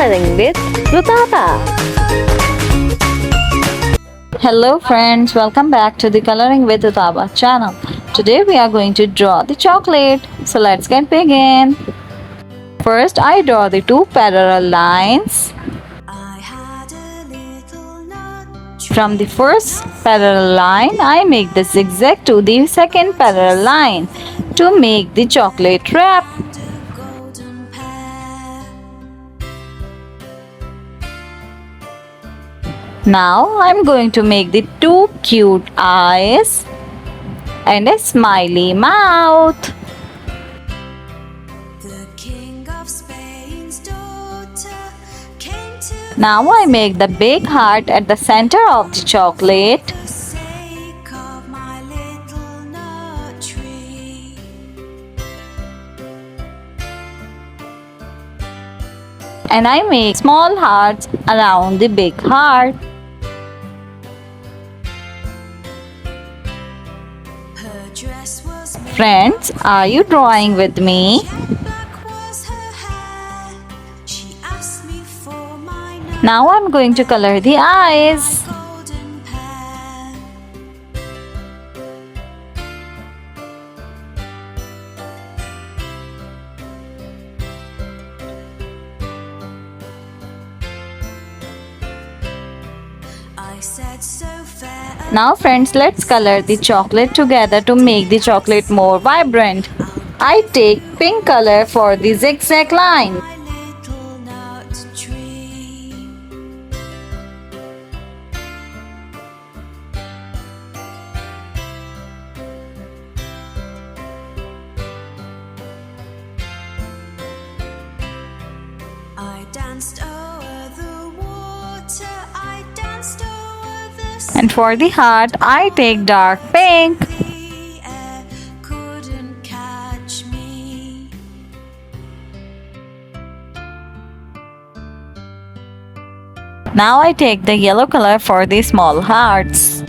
Coloring with Rutaba. Hello friends, welcome back to the Coloring with Rutaba channel. Today we are going to draw the chocolate. So let's get begin. First I draw the two parallel lines. From the first parallel line, I make the zigzag to the second parallel line to make the chocolate wrap. Now I'm going to make the two cute eyes and a smiley mouth. Now I make the big heart at the center of the chocolate. And I make small hearts around the big heart. Friends, are you drawing with me? Now I'm going to color the eyes. Now friends, let's color the chocolate together to make the chocolate more vibrant. I take pink color for the zigzag line. And for the heart, I take dark pink. Now I take the yellow color for the small hearts.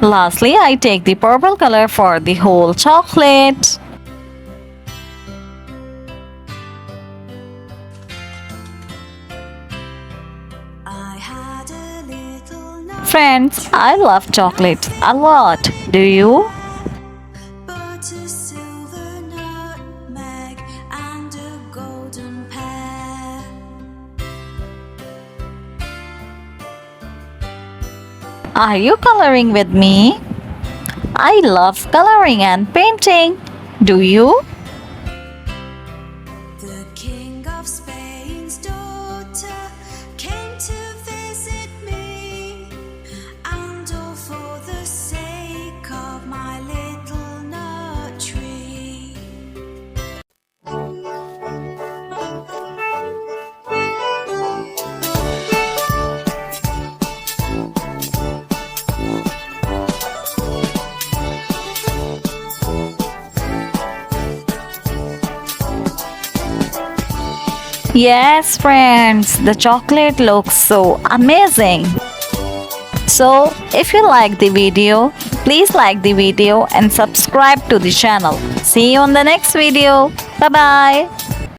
Lastly, I take the purple color for the whole chocolate. Friends, I love chocolate a lot. Do you? Are you coloring with me? I love coloring and painting. Do you? The King of Spain's daughter came to visit me, and all for the sake of my little nut tree. Yes, friends, the chocolate looks so amazing. So, if you like the video, please like the video and subscribe to the channel. See you on the next video. Bye-bye.